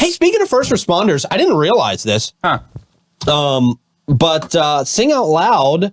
Hey, speaking of first responders, I didn't realize this. Huh. But Sing Out Loud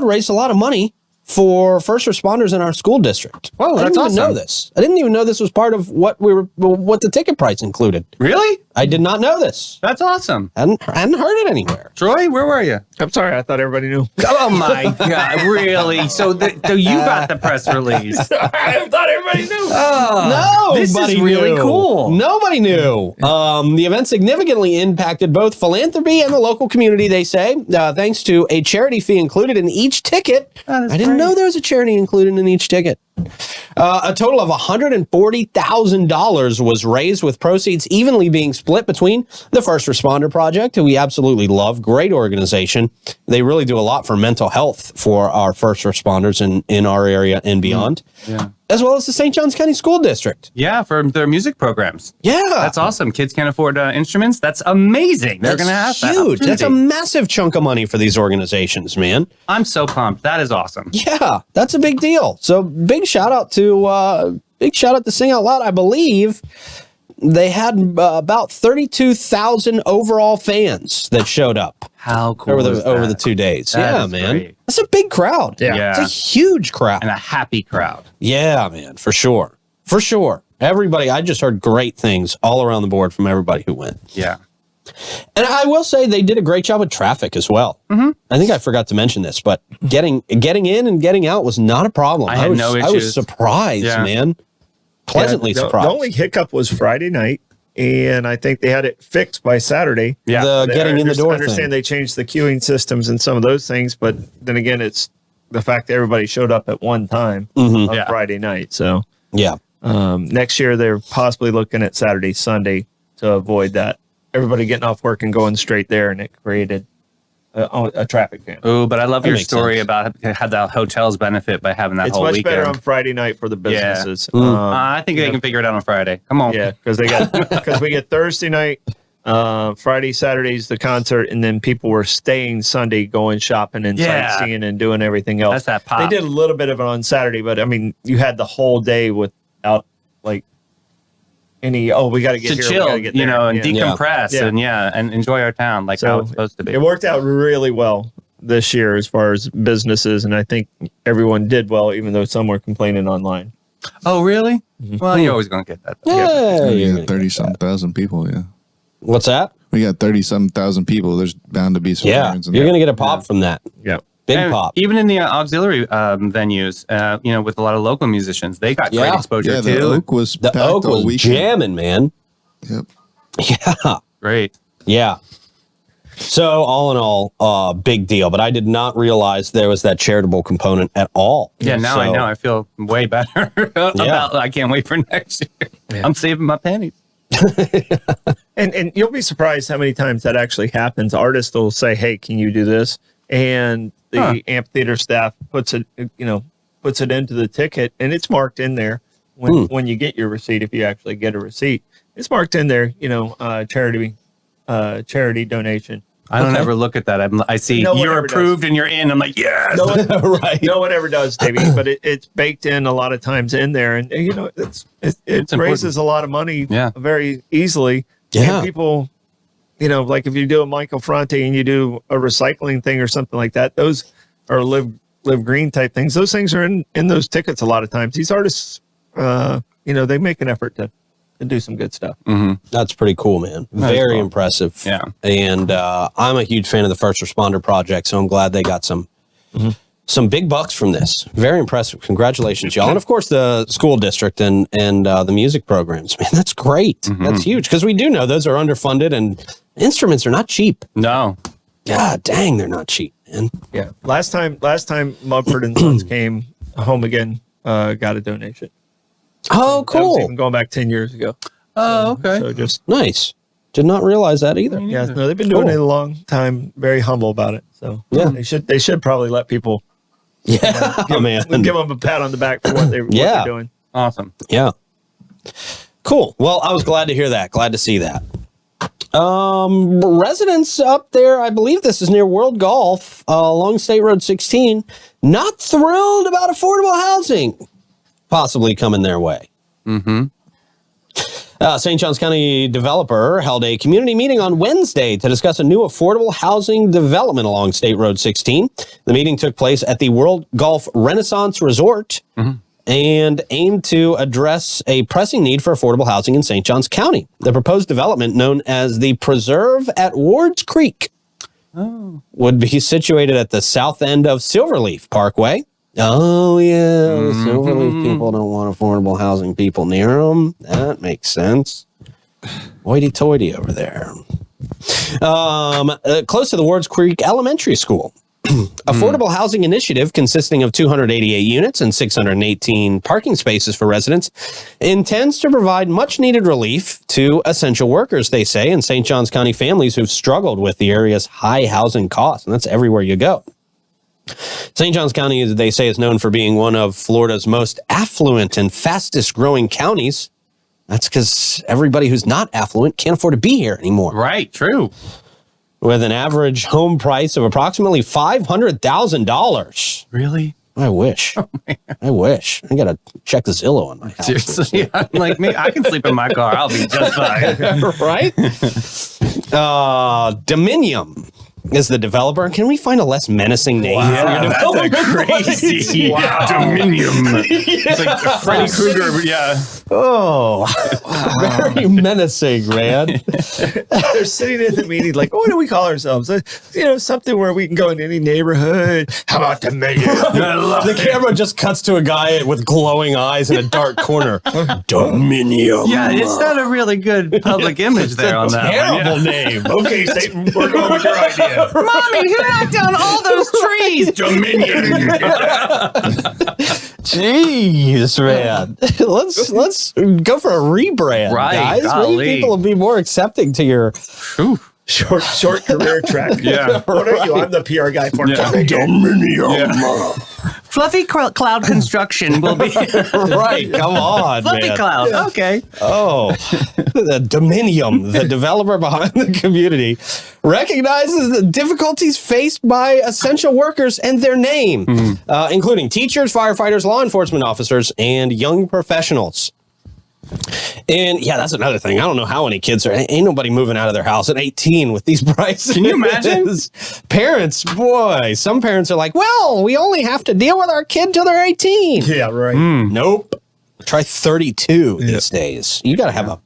raised a lot of money for first responders in our school district. Whoa, I that's didn't even know awesome. this. I didn't even know this was part of what the ticket price included. Really? I did not know this. That's awesome. Hadn't heard it anywhere. Troy, where were you? I'm sorry, I thought everybody knew. Oh my God, really? So you got the press release. I thought everybody knew. Oh, this is really knew. cool. Nobody knew. The event significantly impacted both philanthropy and the local community, they say, thanks to a charity fee included in each ticket. I didn't know there was a charity included in each ticket. A total of $140,000 was raised, with proceeds evenly being split between the First Responder Project, who we absolutely love, great organization. They really do a lot for mental health for our first responders in our area and beyond, as well as the St. Johns County School District. Yeah, for their music programs. Yeah. That's awesome. Kids can't afford instruments. That's amazing. They're going to have that huge. That's a opportunity. massive chunk of money for these organizations, man. I'm so pumped. That is awesome. Yeah, that's a big deal. So big shout out to Sing Out Loud. I believe they had about 32,000 overall fans that showed up. How cool over the 2 days. That is man. great. That's a big crowd. Yeah. It's a huge crowd. And a happy crowd. Yeah, man, for sure. For sure. Everybody, I just heard great things all around the board from everybody who went. Yeah. And I will say they did a great job with traffic as well. Mm-hmm. I think I forgot to mention this, but getting in and getting out was not a problem. I had no issues. I was surprised, man. Pleasantly surprised. The only hiccup was Friday night, and I think they had it fixed by Saturday. Yeah. The getting in the door I understand thing. they changed the queuing systems and some of those things, but then again, it's the fact that everybody showed up at one time on Friday night. So Yeah. next year, they're possibly looking at Saturday, Sunday to avoid that. Everybody getting off work and going straight there, and it created a traffic jam. Oh, but I love your makes story sense. about how the hotels benefit by having that It's whole much weekend. better on Friday night for the businesses. I think they can figure it out on Friday. Come on. Yeah, because we get Thursday night, Friday, Saturday's the concert, and then people were staying Sunday, going shopping and sightseeing and doing everything else. That's that pop. They did a little bit of it on Saturday, but I mean, you had the whole day without like any. Oh, we got to get to here, we chill, gotta get there. and decompress, Yeah. and enjoy our town like how it's supposed to be. It worked out really well this year as far as businesses, and I think everyone did well, even though some were complaining online. Oh, really? Well, you're always going to get that. Yeah. We got 30-some thousand people, yeah. What's that? We got 30-some thousand people. There's bound to be some Yeah. errands in You're there. going to get a pop from that. Yeah. Big And pop. even in the auxiliary venues, with a lot of local musicians, they got great exposure Yeah, too. the Oak was The packed Oak all was weekend. jamming, man. Yep. Yeah. Great. Yeah. So all in all, big deal. But I did not realize there was that charitable component at all. Yeah, now I know. I feel way better about. I can't wait for next year. I'm saving my pennies. And you'll be surprised how many times that actually happens. Artists will say, "Hey, can you do this?" And the amphitheater staff puts it into the ticket, and it's marked in there when you get your receipt. If you actually get a receipt, it's marked in there. Charity donation. I don't ever look at that. I see No one you're ever approved and you're in. I'm like, yes. No one, Right. no one ever does, Davey, but it's baked in a lot of times in there, and it raises a lot of money very easily. Yeah. And people, like if you do a Michael Fronte and you do a recycling thing or something like that, those are live green type things. Those things are in those tickets a lot of times. These artists, they make an effort to do some good stuff. Mm-hmm. That's pretty cool, man. Very impressive. Yeah. And I'm a huge fan of the First Responder Project, so I'm glad they got some big bucks from this. Very impressive. Congratulations, y'all. And of course, the school district and the music programs. Man, that's great. That's huge because we do know those are underfunded and instruments are not cheap. No. God dang, they're not cheap, man. Yeah. Last time Mumford and Sons came home again, got a donation. Oh, That was cool. even going back 10 years ago. Oh, okay. So just Nice. Did not realize that either. no, they've been doing it a long time. Very humble about it. So Yeah. they should probably let people Yeah, man. give them a pat on the back for what they're doing. Awesome. Yeah. Cool. Well, I was glad to hear that. Glad to see that. Residents up there, I believe this is near World Golf, along State Road 16, not thrilled about affordable housing possibly coming their way. St. Johns County developer held a community meeting on Wednesday to discuss a new affordable housing development along State Road 16. The meeting took place at the World Golf Renaissance Resort and aimed to address a pressing need for affordable housing in St. Johns County. The proposed development, known as the Preserve at Wards Creek, would be situated at the south end of Silverleaf Parkway. Oh, yeah. The Silverleaf people don't want affordable housing people near them. That makes sense. Hoity-toity over there. Close to the Wards Creek Elementary School. Affordable housing initiative consisting of 288 units and 618 parking spaces for residents intends to provide much needed relief to essential workers, they say, and St. Johns County families who've struggled with the area's high housing costs. And that's everywhere you go. St. Johns County, they say, is known for being one of Florida's most affluent and fastest growing counties. That's because everybody who's not affluent can't afford to be here anymore. Right, true. With an average home price of approximately $500,000. Really? I wish. I wish. I got to check the Zillow on my house. Seriously, like me, I can sleep in my car. I'll be just fine. Right? Dominium is the developer. Can we find a less menacing name? Yeah, that's a crazy Dominium. It's like Freddy Krueger. Yeah. Oh, very menacing, man. They're sitting in the meeting like, what do we call ourselves? Something where we can go in any neighborhood. How about Dominion? The camera just cuts to a guy with glowing eyes in a dark corner. Dominium. Yeah, it's not a really good public image there on that Terrible one. name. Okay, Satan, we're going with your idea. Mommy, who knocked down all those trees? Dominion. Jeez, man. Let's go for a rebrand, Right, guys. golly. Maybe people will be more accepting to your Short career track. Yeah. What are you? I'm the PR guy for Dominium. Fluffy cloud construction will be Right, come on, Fluffy man. cloud. Okay. Oh, the Dominium, the developer behind the community, recognizes the difficulties faced by essential workers and their name, including teachers, firefighters, law enforcement officers, and young professionals. And yeah, that's another thing. I don't know how any kids ain't nobody moving out of their house at 18 with these prices. Can you imagine? Parents, boy, some parents are like, well, we only have to deal with our kid till they're 18. Yeah, right. Nope. Try 32 these days. You gotta have a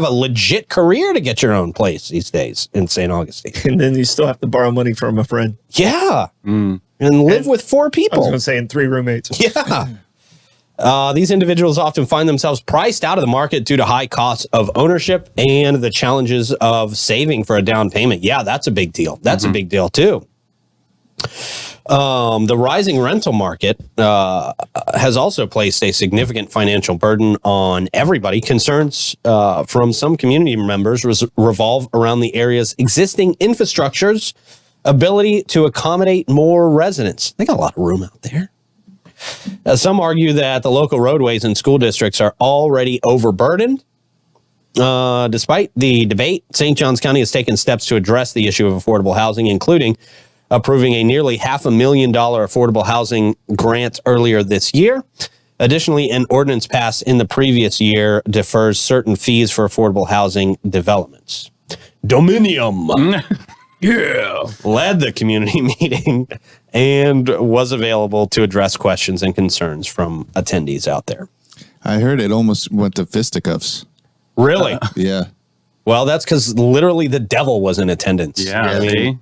legit career to get your own place these days in St. Augustine. And then you still have to borrow money from a friend. Yeah. And live with 4 I was people. going to say, and 3 roommates. Yeah. These individuals often find themselves priced out of the market due to high costs of ownership and the challenges of saving for a down payment. Yeah, that's a big deal. That's a big deal, too. The rising rental market has also placed a significant financial burden on everybody. Concerns from some community members revolve around the area's existing infrastructure's ability to accommodate more residents. They got a lot of room out there. Some argue that the local roadways and school districts are already overburdened. Despite the debate, St. Johns County has taken steps to address the issue of affordable housing, including approving a nearly $500,000 affordable housing grant earlier this year. Additionally, an ordinance passed in the previous year defers certain fees for affordable housing developments. Dominium. Yeah. Led the community meeting and was available to address questions and concerns from attendees out there. I heard it almost went to fisticuffs. Really? Yeah. Well, that's because literally the devil was in attendance. Yeah. I mean,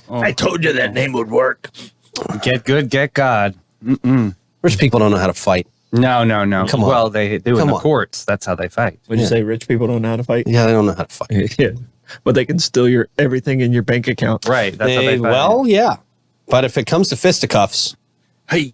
I told you that name would work. Get good, get God. rich people don't know how to fight. No. Come on. Well, they do in the courts. That's how they fight. Would you say rich people don't know how to fight? Yeah, they don't know how to fight. Yeah. But they can steal everything in your bank account. Right. That's how they fight. Well, yeah. But if it comes to fisticuffs, Hey.